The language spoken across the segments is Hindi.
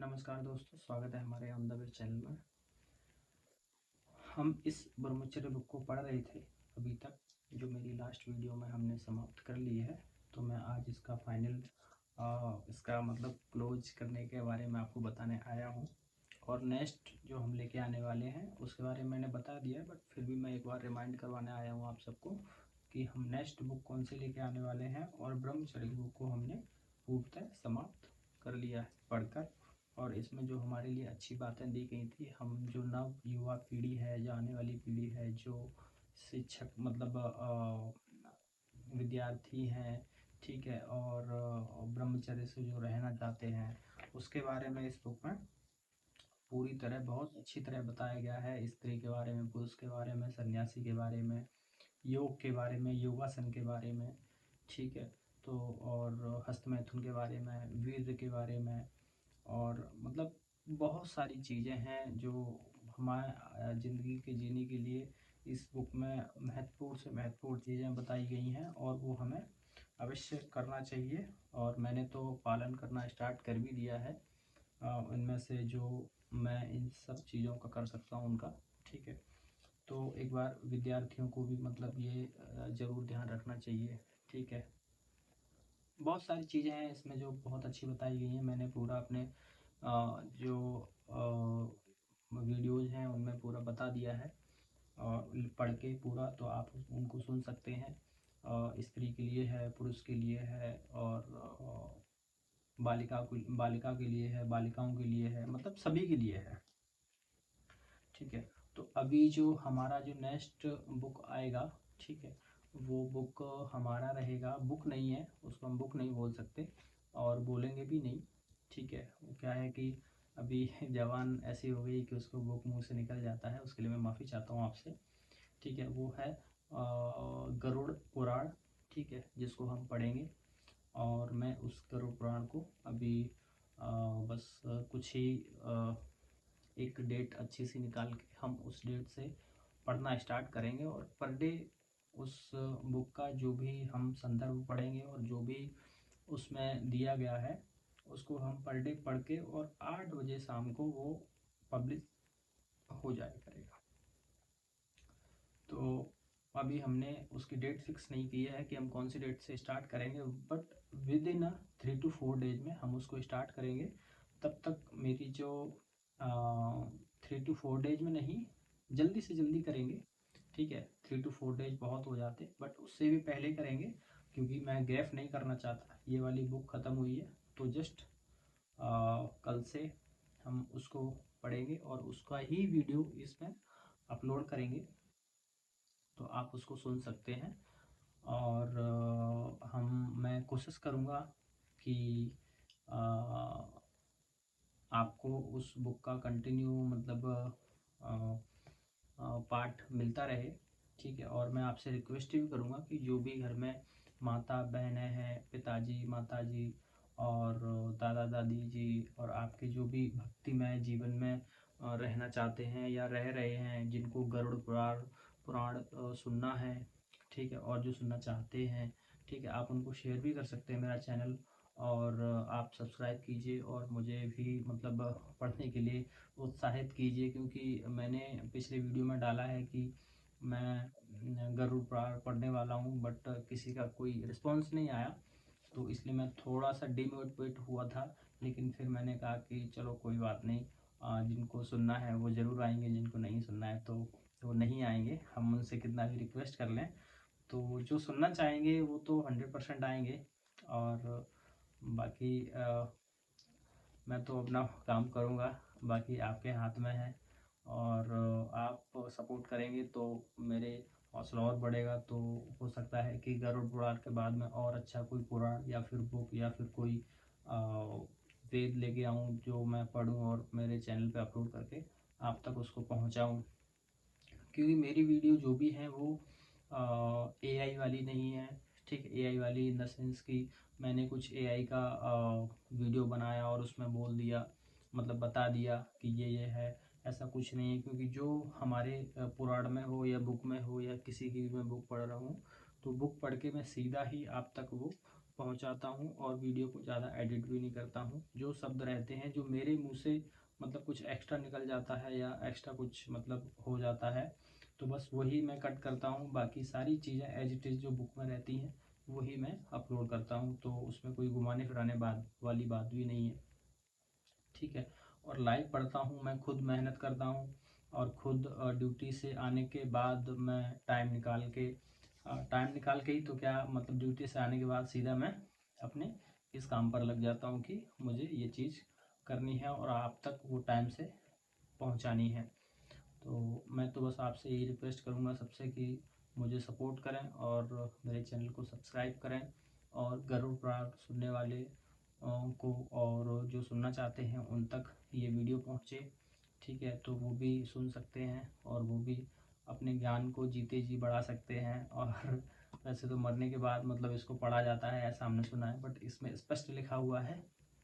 नमस्कार दोस्तों, स्वागत है हमारे ऑन द वे चैनल में। हम इस ब्रह्मचर्य बुक को पढ़ रहे थे अभी तक, जो मेरी लास्ट वीडियो में हमने समाप्त कर ली है। तो मैं आज इसका फाइनल इसका मतलब क्लोज करने के बारे में आपको बताने आया हूँ। और नेक्स्ट जो हम लेके आने वाले हैं उसके बारे में मैंने बता दिया है, बट फिर भी मैं एक बार रिमाइंड करवाने आया हूँ आप सबको कि हम नेक्स्ट बुक कौन सी लेके आने वाले हैं। और ब्रह्मचर्य बुक को हमने पूर्णतः समाप्त कर लिया है पढ़कर। और इसमें जो हमारे लिए अच्छी बातें दी गई थी, हम जो नव युवा पीढ़ी है, जो आने वाली पीढ़ी है, जो शिक्षक मतलब विद्यार्थी हैं, ठीक है, और ब्रह्मचर्य से जो रहना चाहते हैं, उसके बारे में इस बुक में पूरी तरह बहुत अच्छी तरह बताया गया है। स्त्री के बारे में, पुरुष के बारे में, सन्यासी के बारे में, योग के बारे में, योगासन के बारे में, ठीक है, तो और हस्तमैथुन के बारे में, वीर्य के बारे में, और मतलब बहुत सारी चीज़ें हैं जो हमारे ज़िंदगी के जीने के लिए इस बुक में महत्वपूर्ण से महत्वपूर्ण चीज़ें बताई गई हैं, और वो हमें अवश्य करना चाहिए। और मैंने तो पालन करना स्टार्ट कर भी दिया है इनमें से जो मैं इन सब चीज़ों का कर सकता हूँ उनका, ठीक है। तो एक बार विद्यार्थियों को भी मतलब ये ज़रूर ध्यान रखना चाहिए, ठीक है। बहुत सारी चीज़ें हैं इसमें जो बहुत अच्छी बताई गई हैं। मैंने पूरा अपने जो वीडियोज़ हैं उनमें पूरा बता दिया है, और पढ़ के पूरा तो आप उनको सुन सकते हैं। स्त्री के लिए है, पुरुष के लिए है, और बालिका के लिए है, बालिकाओं के लिए है, मतलब सभी के लिए है, ठीक है। तो अभी जो हमारा जो नेक्स्ट बुक आएगा, ठीक है, वो बुक हमारा रहेगा, बुक नहीं है, उसको हम बुक नहीं बोल सकते और बोलेंगे भी नहीं, ठीक है। वो क्या है कि अभी जवान ऐसी हो गई कि उसको बुक मुंह से निकल जाता है, उसके लिए मैं माफ़ी चाहता हूँ आपसे, ठीक है। वो है गरुड़ पुराण, ठीक है, जिसको हम पढ़ेंगे। और मैं उस गरुड़ पुराण को अभी बस कुछ ही एक डेट अच्छी सी निकाल के हम उस डेट से पढ़ना स्टार्ट करेंगे। और पर डे उस बुक का जो भी हम संदर्भ पढ़ेंगे और जो भी उसमें दिया गया है उसको हम पर डे पढ़ के, और 8 बजे शाम को वो पब्लिश हो जाया करेगा। तो अभी हमने उसकी डेट फिक्स नहीं की है कि हम कौन सी डेट से स्टार्ट करेंगे, but with in 3 to 4 days में हम उसको स्टार्ट करेंगे। तब तक मेरी जो 3 to 4 डेज में नहीं, जल्दी से जल्दी करेंगे, ठीक है। 3 to 4 डेज बहुत हो जाते, बट उससे भी पहले करेंगे, क्योंकि मैं गैप नहीं करना चाहता। ये वाली बुक ख़त्म हुई है तो जस्ट कल से हम उसको पढ़ेंगे और उसका ही वीडियो इसमें अपलोड करेंगे, तो आप उसको सुन सकते हैं। और मैं कोशिश करूँगा कि अ, आपको उस बुक का कंटिन्यू मतलब पार्ट मिलता रहे, ठीक है। और मैं आपसे रिक्वेस्ट भी करूँगा कि जो भी घर में माता बहनें हैं, पिताजी माताजी और दादा दादी जी, और आपके जो भी भक्तिमय जीवन में रहना चाहते हैं या रह रहे हैं, जिनको गरुड़ पुराण पुराण सुनना है, ठीक है, और जो सुनना चाहते हैं, ठीक है, आप उनको शेयर भी कर सकते हैं मेरा चैनल। और आप सब्सक्राइब कीजिए और मुझे भी मतलब पढ़ने के लिए उत्साहित कीजिए, क्योंकि मैंने पिछले वीडियो में डाला है कि मैं गरुड़ पुराण पढ़ने वाला हूँ, बट किसी का कोई रिस्पॉन्स नहीं आया, तो इसलिए मैं थोड़ा सा डिमोटिवेट हुआ था। लेकिन फिर मैंने कहा कि चलो कोई बात नहीं, जिनको सुनना है वो ज़रूर आएंगे, जिनको नहीं सुनना है तो वो नहीं आएंगे, हम उनसे कितना भी रिक्वेस्ट कर लें। तो जो सुनना चाहेंगे वो तो 100% आएंगे। और बाकी मैं तो अपना काम करूँगा, बाकी आपके हाथ में है। और आप सपोर्ट करेंगे तो मेरे हौसला और बढ़ेगा, तो हो सकता है कि गरुड़ पुराण के बाद में और अच्छा कोई पुराण या फिर बुक या फिर कोई अ, वेद लेके आऊँ जो मैं पढूँ और मेरे चैनल पे अपलोड करके आप तक उसको पहुँचाऊँ। क्योंकि मेरी वीडियो जो भी है वो एआई वाली नहीं है, ठीक। एआई वाली इन द सेंस कि मैंने कुछ एआई का वीडियो बनाया और उसमें बोल दिया, मतलब बता दिया कि ये है, ऐसा कुछ नहीं है। क्योंकि जो हमारे पुराण में हो या बुक में हो या किसी की भी मैं बुक पढ़ रहा हूँ, तो बुक पढ़ के मैं सीधा ही आप तक वो पहुंचाता हूं और वीडियो को ज़्यादा एडिट भी नहीं करता हूं। जो शब्द रहते हैं जो मेरे मुंह से मतलब कुछ एक्स्ट्रा निकल जाता है या एक्स्ट्रा कुछ मतलब हो जाता है तो बस वही मैं कट करता हूं। बाकी सारी चीज़ें एज इट इज़ जो बुक में रहती हैं वही मैं अपलोड करता हूं, तो उसमें कोई घुमाने फिराने वाली बात भी नहीं है। ठीक है। और लाइव पढ़ता हूँ, मैं खुद मेहनत करता हूँ और खुद ड्यूटी से आने के बाद मैं टाइम निकाल के ही तो क्या मतलब ड्यूटी से आने के बाद सीधा मैं अपने इस काम पर लग जाता हूँ कि मुझे ये चीज़ करनी है और आप तक वो टाइम से पहुँचानी है। तो मैं तो बस आपसे यही रिक्वेस्ट करूँगा सबसे कि मुझे सपोर्ट करें और मेरे चैनल को सब्सक्राइब करें और गरुड़ पुराण सुनने वाले को और जो सुनना चाहते हैं उन तक ये वीडियो पहुँचे। ठीक है, तो वो भी सुन सकते हैं और वो भी अपने ज्ञान को जीते जी बढ़ा सकते हैं। और वैसे तो मरने के बाद मतलब इसको पढ़ा जाता है ऐसा हमने सुना है, बट इसमें स्पष्ट लिखा हुआ है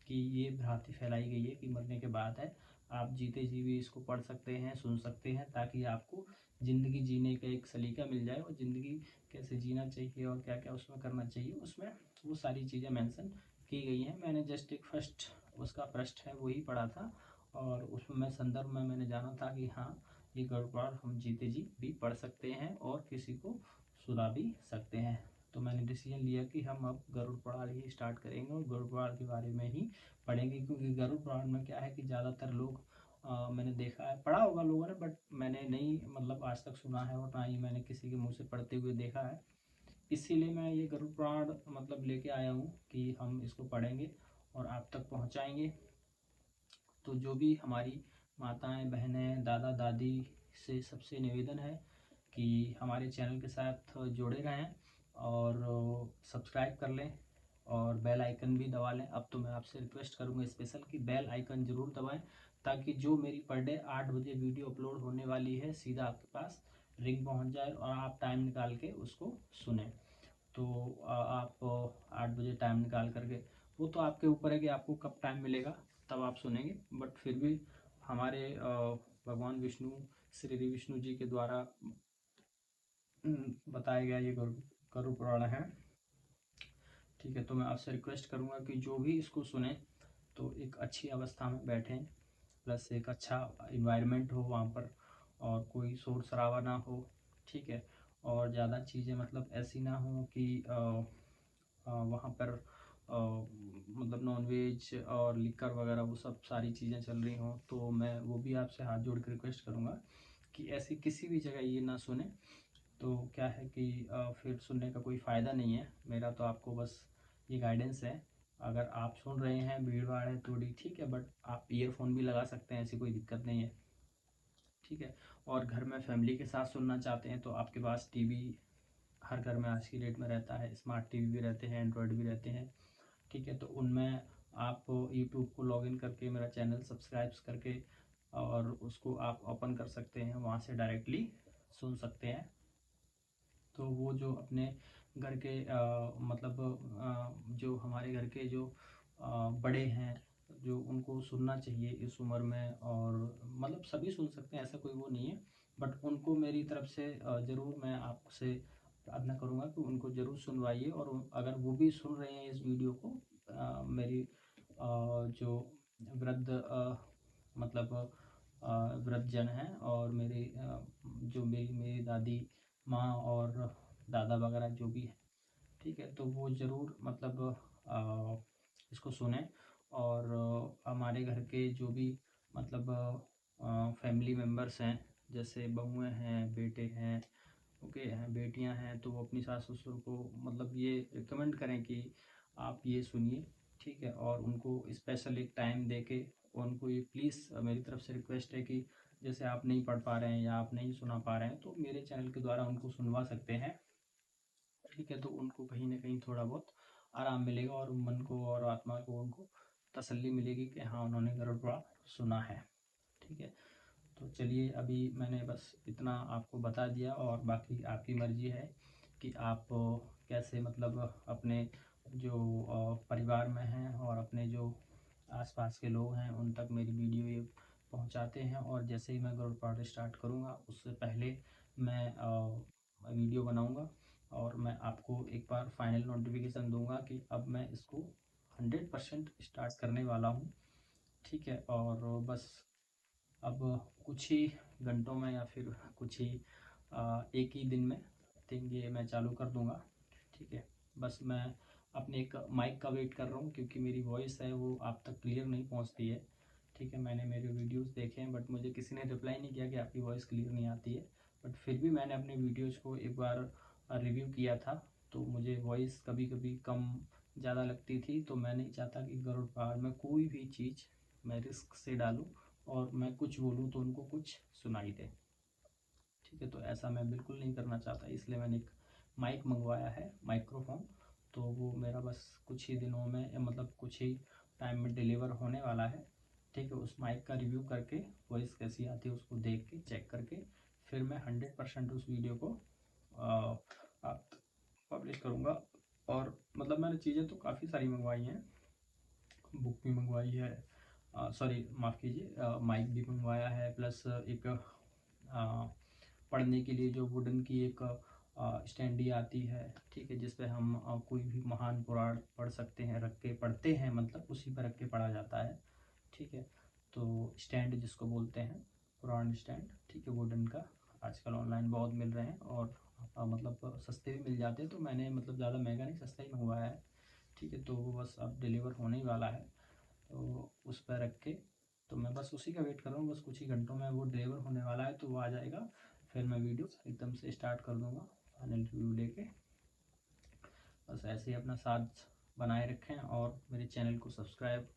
कि ये भ्रांति फैलाई गई है कि मरने के बाद है। आप जीते जी भी इसको पढ़ सकते हैं, सुन सकते हैं, ताकि आपको ज़िंदगी जीने का एक सलीका मिल जाए और ज़िंदगी कैसे जीना चाहिए और क्या क्या उसमें करना चाहिए, उसमें वो सारी चीज़ें मेंशन की गई हैं। मैंने जस्ट एक फर्स्ट उसका पृष्ठ है वही पढ़ा था और उसमें मैं संदर्भ में मैंने जाना था कि हाँ ये गरुड़ हम जीते जी भी पढ़ सकते हैं और किसी को सुना भी सकते हैं। तो मैंने डिसीजन लिया कि हम अब गरुड़ पुराण ही स्टार्ट करेंगे और गरुड़ पुराण के बारे में ही पढ़ेंगे, क्योंकि गरुड़ पुराण में क्या है कि ज़्यादातर लोग मैंने देखा है, पढ़ा होगा लोगों ने, बट मैंने नहीं मतलब आज तक सुना है और ना ही मैंने किसी के मुंह से पढ़ते हुए देखा है। इसीलिए मैं ये गरुड़ पुराण मतलब लेके आया हूँ कि हम इसको पढ़ेंगे और आप तक पहुँचाएंगे। तो जो भी हमारी माताएं बहनें दादा दादी से सबसे निवेदन है कि हमारे चैनल के साथ जुड़े रहें और सब्सक्राइब कर लें और बेल आइकन भी दबा लें। अब तो मैं आपसे रिक्वेस्ट करूंगा स्पेशल कि बेल आइकन ज़रूर दबाएं, ताकि जो मेरी पर डे 8 बजे वीडियो अपलोड होने वाली है सीधा आपके पास रिंग पहुंच जाए और आप टाइम निकाल के उसको सुने। तो आप 8 बजे टाइम निकाल करके, वो तो आपके ऊपर है कि आपको कब टाइम मिलेगा तब आप सुनेंगे, बट फिर भी हमारे भगवान विष्णु श्री विष्णु जी के द्वारा बताया गया ये गरुड़ पुराण है। ठीक है, तो मैं आपसे रिक्वेस्ट करूंगा कि जो भी इसको सुने तो एक अच्छी अवस्था में बैठें, प्लस एक अच्छा इन्वायरमेंट हो वहाँ पर और कोई शोर शराबा ना हो। ठीक है, और ज़्यादा चीज़ें मतलब ऐसी ना हो कि वहाँ पर मतलब नॉनवेज और लिकर वगैरह वो सब सारी चीज़ें चल रही हों, तो मैं वो भी आपसे हाथ जोड़ कर रिक्वेस्ट करूँगा कि ऐसी किसी भी जगह ये ना सुने। तो क्या है कि फिर सुनने का कोई फ़ायदा नहीं है। मेरा तो आपको बस ये गाइडेंस है। अगर आप सुन रहे हैं भीड़ भाड़ है थोड़ी ठीक है, बट आप ईयरफोन भी लगा सकते हैं, ऐसी कोई दिक्कत नहीं है। ठीक है, और घर में फैमिली के साथ सुनना चाहते हैं तो आपके पास टीवी हर घर में आज की डेट में रहता है, स्मार्ट टीवी भी रहते हैं, एंड्रॉयड भी रहते हैं। ठीक है, तो उनमें आप यूट्यूब को लॉगिन करके मेरा चैनल सब्सक्राइब करके और उसको आप ओपन कर सकते हैं, वहाँ से डायरेक्टली सुन सकते हैं। तो वो जो अपने घर के मतलब जो हमारे घर के जो बड़े हैं जो उनको सुनना चाहिए इस उम्र में, और मतलब सभी सुन सकते हैं ऐसा कोई वो नहीं है, बट उनको मेरी तरफ से ज़रूर मैं आपसे प्रार्थना करूँगा कि उनको ज़रूर सुनवाइए। और अगर वो भी सुन रहे हैं इस वीडियो को मेरी जो वृद्ध मतलब वृद्धजन हैं और मेरे जो मेरी दादी माँ और दादा वगैरह जो भी है, ठीक है, तो वो ज़रूर मतलब इसको सुने। और हमारे घर के जो भी मतलब फैमिली मेम्बर्स हैं, जैसे बहुएं हैं, बेटे हैं, ओके हैं, बेटियां हैं, तो वो अपनी सास ससुर को मतलब ये रिकमेंड करें कि आप ये सुनिए। ठीक है, और उनको स्पेशल एक टाइम दे के उनको ये प्लीज़ मेरी तरफ से रिक्वेस्ट है कि जैसे आप नहीं पढ़ पा रहे हैं या आप नहीं सुना पा रहे हैं तो मेरे चैनल के द्वारा उनको सुनवा सकते हैं। ठीक है, तो उनको कहीं ना कहीं थोड़ा बहुत आराम मिलेगा और मन को और आत्मा को उनको तसल्ली मिलेगी कि हाँ उन्होंने गरुड़ पुराण सुना है। ठीक है, तो चलिए अभी मैंने बस इतना आपको बता दिया और बाकी आपकी मर्जी है कि आप कैसे मतलब अपने जो परिवार में हैं और अपने जो आसपास के लोग हैं उन तक मेरी वीडियो ये पहुंचाते हैं। और जैसे ही मैं गरुड़ पुराण स्टार्ट करूंगा उससे पहले मैं वीडियो बनाऊंगा और मैं आपको एक बार फाइनल नोटिफिकेशन दूंगा कि अब मैं इसको 100% स्टार्ट करने वाला हूँ। ठीक है, और बस अब कुछ ही घंटों में या फिर कुछ ही एक ही दिन में थिंक ये मैं चालू कर दूंगा। ठीक है, बस मैं अपने एक माइक का वेट कर रहा हूँ, क्योंकि मेरी वॉइस है वो आप तक क्लियर नहीं पहुँचती है। ठीक है, मैंने मेरे वीडियोस देखे हैं, बट मुझे किसी ने रिप्लाई नहीं किया कि आपकी वॉइस क्लियर नहीं आती है। बट फिर भी मैंने अपने वीडियोज़ को एक बार रिव्यू किया था, तो मुझे वॉइस कभी कभी कम ज़्यादा लगती थी। तो मैं नहीं चाहता कि गरुड़ पहाड़ में कोई भी चीज़ मैं रिस्क से डालूँ और मैं कुछ बोलूँ तो उनको कुछ सुनाई दे। ठीक है, तो ऐसा मैं बिल्कुल नहीं करना चाहता, इसलिए मैंने एक माइक मंगवाया है, माइक्रोफोन। तो वो मेरा बस कुछ ही दिनों में, मतलब कुछ ही टाइम में डिलीवर होने वाला है। ठीक है, उस माइक का रिव्यू करके वॉइस कैसी आती है उसको देख के चेक करके फिर मैं 100% उस वीडियो को पब्लिश करूँगा। और मतलब मैंने चीज़ें तो काफ़ी सारी मंगवाई हैं, बुक भी मंगवाई है, सॉरी माफ़ कीजिए, माइक भी मंगवाया है, प्लस एक पढ़ने के लिए जो वुडन की एक स्टैंडी आती है। ठीक है, जिस पे हम कोई भी महान पुराण पढ़ सकते हैं, रख के पढ़ते हैं, मतलब उसी पर रख के पढ़ा जाता है। ठीक है, तो स्टैंड जिसको बोलते हैं, पुराण स्टैंड। ठीक है, वुडन का आजकल ऑनलाइन बहुत मिल रहे हैं और मतलब सस्ते भी मिल जाते हैं। तो मैंने मतलब ज़्यादा महंगा नहीं, सस्ता ही मंगवाया है। ठीक है, तो वो बस अब डिलीवर होने ही वाला है, तो उस पर रख के तो मैं बस उसी का वेट कर रहा हूँ। बस कुछ ही घंटों में वो डिलीवर होने वाला है, तो वो आ जाएगा, फिर मैं वीडियो एकदम से स्टार्ट कर दूँगा फाइनल रिव्यू लेके। बस ऐसे ही अपना साथ बनाए रखें और मेरे चैनल को सब्सक्राइब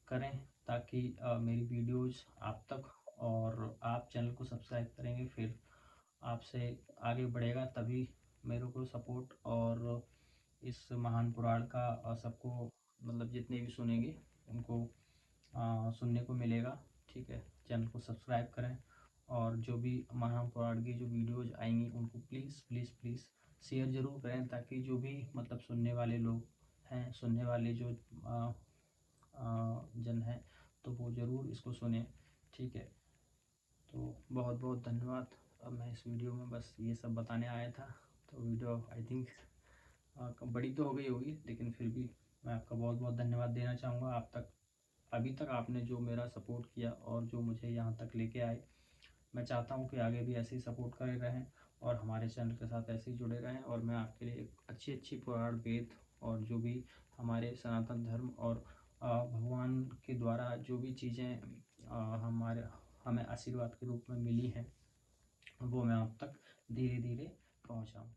करें, ताकि मेरी वीडियोज़ आप तक, और आप चैनल को सब्सक्राइब करेंगे फिर आपसे आगे बढ़ेगा, तभी मेरे को सपोर्ट और इस महान पुराण का सबको, मतलब जितने भी सुनेंगे उनको सुनने को मिलेगा। ठीक है, चैनल को सब्सक्राइब करें और जो भी महापुराण की जो वीडियोज़ आएंगी उनको प्लीज़ प्लीज़ प्लीज़ शेयर ज़रूर करें, ताकि जो भी मतलब सुनने वाले लोग हैं, सुनने वाले जो जन हैं, तो वो ज़रूर इसको सुने। ठीक है, तो बहुत बहुत धन्यवाद। अब मैं इस वीडियो में बस ये सब बताने आया था। तो वीडियो आई थिंक बड़ी तो हो गई होगी, लेकिन फिर भी मैं आपका बहुत बहुत धन्यवाद देना चाहूँगा। आप तक अभी तक आपने जो मेरा सपोर्ट किया और जो मुझे यहाँ तक लेके आए, मैं चाहता हूँ कि आगे भी ऐसे ही सपोर्ट करे रहें और हमारे चैनल के साथ ऐसे ही जुड़े रहें, और मैं आपके लिए एक अच्छी अच्छी पुराण वेद और जो भी हमारे सनातन धर्म और भगवान के द्वारा जो भी चीज़ें हमें आशीर्वाद के रूप में मिली हैं, वो मैं आप तक धीरे धीरे पहुँचाऊँ।